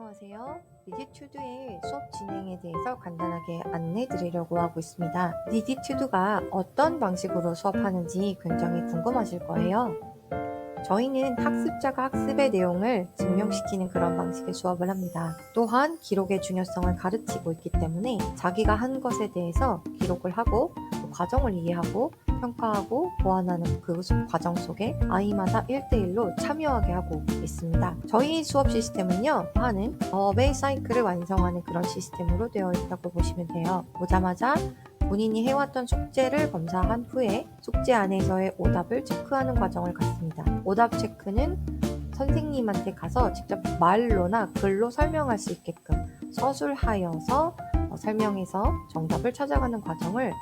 안녕하세요. 리디투드의 수업 진행에 대해서 간단하게 안내 드리려고 하고 있습니다. 리디투드가 어떤 방식으로 수업하는지 굉장히 궁금하실 거예요. 저희는 학습자가 학습의 내용을 증명시키는 그런 방식의 수업을 합니다. 또한 기록의 중요성을 가르치고 있기 때문에 자기가 한 것에 대해서 기록을 하고 과정을 이해하고 평가하고 보완하는 그 과정 속에 아이마다 1대1로 참여하게 하고 있습니다. 저희 수업 시스템은요, 하는 업의 사이클을 완성하는 그런 시스템으로 되어 있다고 보시면 돼요. 오자마자 본인이 해왔던 숙제를 검사한 후에 숙제 안에서의 오답을 체크하는 과정을 갖습니다. 오답 체크는 선생님한테 가서 직접 말로나 글로 설명할 수 있게끔 서술하여서 설명해서 정답을 찾아가는 과정을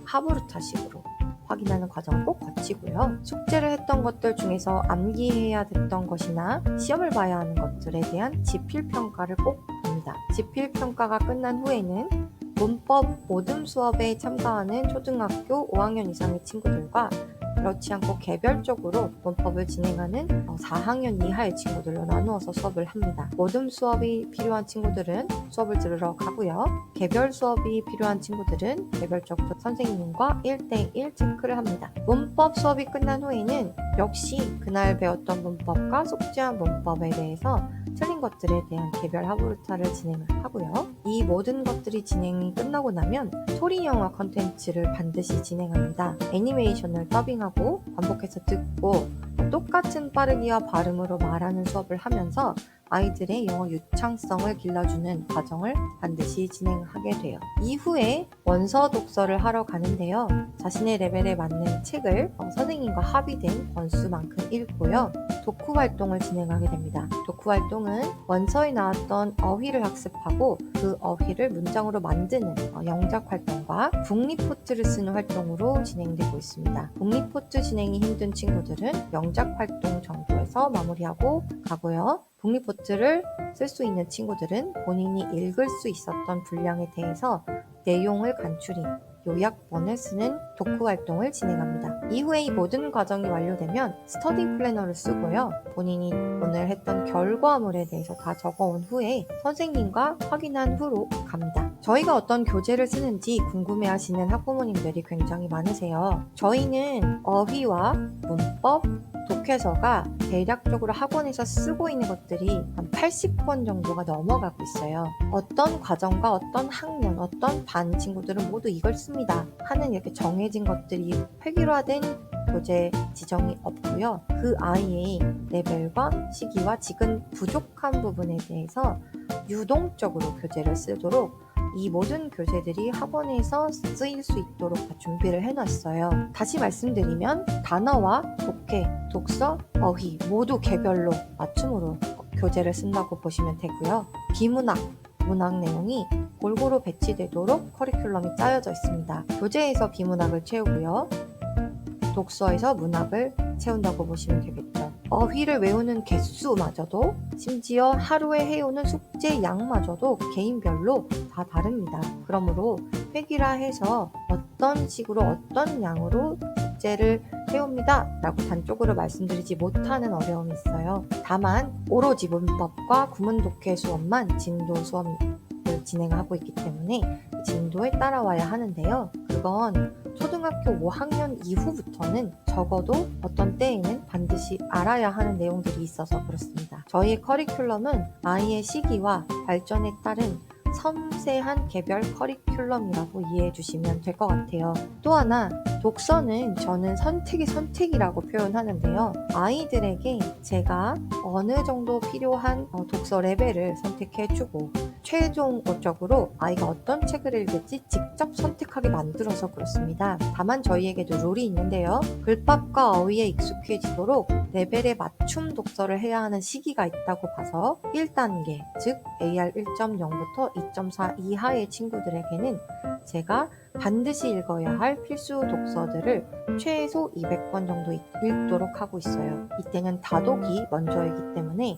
하부르타식으로 확인하는 과정을 꼭 거치고요. 숙제를 했던 것들 중에서 암기해야 됐던 것이나 시험을 봐야 하는 것들에 대한 지필평가를 꼭 봅니다. 지필평가가 끝난 후에는 문법 모듬 수업에 참가하는 초등학교 5학년 이상의 친구들과 그렇지 않고 개별적으로 문법을 진행하는 4학년 이하의 친구들로 나누어서 수업을 합니다. 모듬 수업이 필요한 친구들은 수업을 들으러 가고요. 개별 수업이 필요한 친구들은 개별적으로 선생님과 1대1 체크를 합니다. 문법 수업이 끝난 후에는 역시 그날 배웠던 문법과 숙제한 문법에 대해서 틀린 것들에 대한 개별 하부르타를 진행을 하고요. 이 모든 것들이 진행이 끝나고 나면 소리 영화 컨텐츠를 반드시 진행합니다. 애니메이션을 더빙하고 반복해서 듣고 똑같은 빠르기와 발음으로 말하는 수업을 하면서 아이들의 영어 유창성을 길러주는 과정을 반드시 진행하게 돼요. 이후에 원서 독서를 하러 가는데요. 자신의 레벨에 맞는 책을 선생님과 합의된 권수만큼 읽고요. 독후 활동을 진행하게 됩니다. 독후 활동은 원서에 나왔던 어휘를 학습하고 그 어휘를 문장으로 만드는 영작 활동과 북리포트를 쓰는 활동으로 진행되고 있습니다. 북리포트 진행이 힘든 친구들은 영작 활동 정도에서 마무리하고 가고요. 북리포트를 쓸 수 있는 친구들은 본인이 읽을 수 있었던 분량에 대해서 내용을 간추린 요약본을 쓰는 독후 활동을 진행합니다. 이후에 이 모든 과정이 완료되면 스터디 플래너를 쓰고요. 본인이 오늘 했던 결과물에 대해서 다 적어온 후에 선생님과 확인한 후로 갑니다. 저희가 어떤 교재를 쓰는지 궁금해하시는 학부모님들이 굉장히 많으세요. 저희는 어휘와 문법, 독해서가 대략적으로 학원에서 쓰고 있는 것들이 한 80권 정도가 넘어가고 있어요. 어떤 과정과 어떤 학년, 어떤 반 친구들은 모두 이걸 씁니다 하는 이렇게 정해진 것들이 획일화된 교재 지정이 없고요. 그 아이의 레벨과 시기와 지금 부족한 부분에 대해서 유동적으로 교재를 쓰도록 이 모든 교재들이 학원에서 쓰일 수 있도록 다 준비를 해놨어요. 다시 말씀드리면 단어와 독해, 독서, 어휘 모두 개별로 맞춤으로 교재를 쓴다고 보시면 되고요. 비문학, 문학 내용이 골고루 배치되도록 커리큘럼이 짜여져 있습니다. 교재에서 비문학을 채우고요. 독서에서 문학을 채운다고 보시면 되겠죠. 어휘를 외우는 개수마저도 심지어 하루에 해오는 숙제 양마저도 개인별로 다 다릅니다. 그러므로 획일화해서 어떤 식으로 어떤 양으로 숙제를 해옵니다 라고 단적으로 말씀드리지 못하는 어려움이 있어요. 다만 오로지 문법과 구문 독해 수업만 진도 수업을 진행하고 있기 때문에 진도에 따라와야 하는데요. 그건 초등학교 5학년 이후부터는 적어도 어떤 때에는 반드시 알아야 하는 내용들이 있어서 그렇습니다. 저희의 커리큘럼은 아이의 시기와 발전에 따른 섬세한 개별 커리큘럼이라고 이해해 주시면 될 것 같아요. 또 하나, 독서는 저는 선택이라고 표현하는데요. 아이들에게 제가 어느 정도 필요한 독서 레벨을 선택해주고 최종적으로 아이가 어떤 책을 읽을지 직접 선택하게 만들어서 그렇습니다. 다만 저희에게도 룰이 있는데요. 글밥과 어휘에 익숙해지도록 레벨에 맞춤 독서를 해야 하는 시기가 있다고 봐서 1단계, 즉 AR 1.0부터 2.4 이하의 친구들에게는 제가 반드시 읽어야 할 필수 독서들을 최소 200권 정도 읽도록 하고 있어요. 이때는 다독이 먼저이기 때문에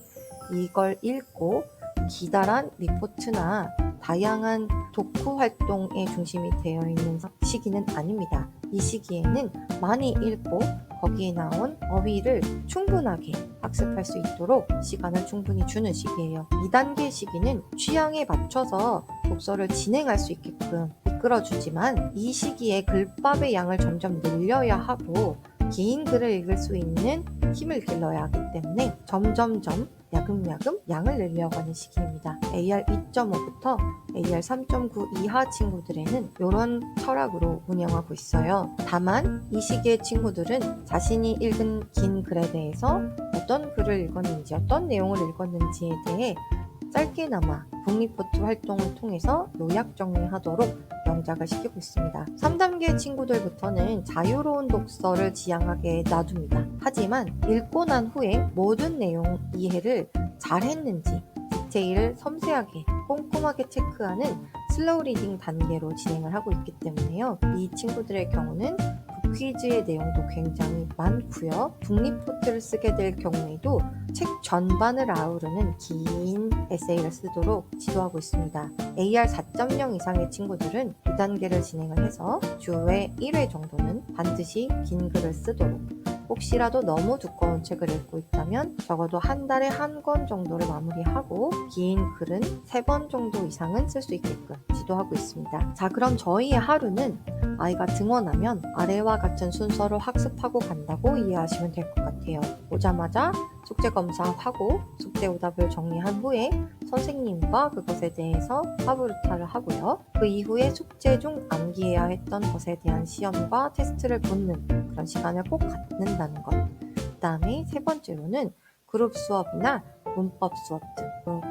이걸 읽고 기다란 리포트나 다양한 독후 활동에 중심이 되어 있는 시기는 아닙니다. 이 시기에는 많이 읽고 거기에 나온 어휘를 충분하게 학습할 수 있도록 시간을 충분히 주는 시기예요. 2단계 시기는 취향에 맞춰서 독서를 진행할 수 있게끔 이끌어주지만 이 시기에 글밥의 양을 점점 늘려야 하고 긴 글을 읽을 수 있는 힘을 길러야 하기 때문에 점점점 야금야금 양을 늘려고 하는 시기입니다. AR 2.5부터 AR 3.9 이하 친구들에는 이런 철학으로 운영하고 있어요. 다만 이 시기의 친구들은 자신이 읽은 긴 글에 대해서 어떤 글을 읽었는지 어떤 내용을 읽었는지에 대해 짧게나마 북리포트 활동을 통해서 요약 정리하도록 영작을 시키고 있습니다. 3단계 친구들부터는 자유로운 독서를 지향하게 놔둡니다. 하지만 읽고 난 후에 모든 내용 이해를 잘했는지 디테일을 섬세하게 꼼꼼하게 체크하는 슬로우 리딩 단계로 진행을 하고 있기 때문에요. 이 친구들의 경우는 퀴즈의 내용도 굉장히 많고요. 북리포트를 쓰게 될 경우에도 책 전반을 아우르는 긴 에세이를 쓰도록 지도하고 있습니다. AR 4.0 이상의 친구들은 2단계를 진행을 해서 주에 1회 정도는 반드시 긴 글을 쓰도록, 혹시라도 너무 두꺼운 책을 읽고 있다면 적어도 한 달에 한 권 정도를 마무리하고 긴 글은 3번 정도 이상은 쓸 수 있게끔 지도하고 있습니다. 자, 그럼 저희의 하루는 아이가 등원하면 아래와 같은 순서로 학습하고 간다고 이해하시면 될 것 같아요. 오자마자 숙제 검사하고 숙제 오답을 정리한 후에 선생님과 그것에 대해서 하부르타를 하고요. 그 이후에 숙제 중 암기해야 했던 것에 대한 시험과 테스트를 보는 그런 시간을 꼭 갖는다는 것. 그 다음에 세 번째로는 그룹 수업이나 문법 수업 등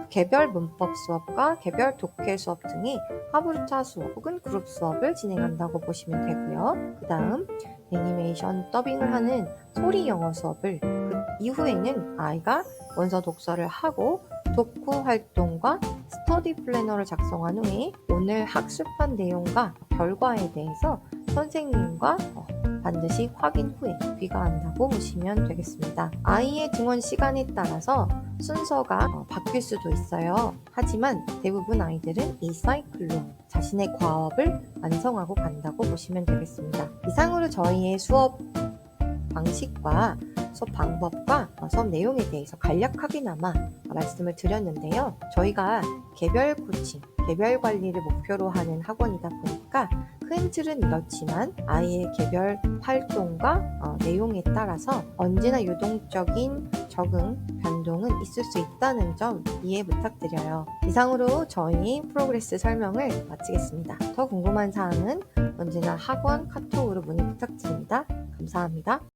개별 문법 수업과 개별 독해 수업 등의 하부르타 수업 혹은 그룹 수업을 진행한다고 보시면 되고요. 그 다음 애니메이션 더빙을 하는 소리 영어 수업을 그 이후에는 아이가 원서 독서를 하고 독후 활동과 스터디 플래너를 작성한 후에 오늘 학습한 내용과 결과에 대해서 선생님과 반드시 확인 후에 귀가한다고 보시면 되겠습니다. 아이의 등원 시간에 따라서 순서가 바뀔 수도 있어요. 하지만 대부분 아이들은 이 사이클로 자신의 과업을 완성하고 간다고 보시면 되겠습니다. 이상으로 저희의 수업 방식과 수업 방법과 수업 내용에 대해서 간략하게나마 말씀을 드렸는데요. 저희가 개별 코칭, 개별 관리를 목표로 하는 학원이다 보니까 큰 틀은 이렇지만 아이의 개별 활동과 내용에 따라서 언제나 유동적인 적응, 변동은 있을 수 있다는 점 이해 부탁드려요. 이상으로 저희 프로그레스 설명을 마치겠습니다. 더 궁금한 사항은 언제나 학원 카톡으로 문의 부탁드립니다. 감사합니다.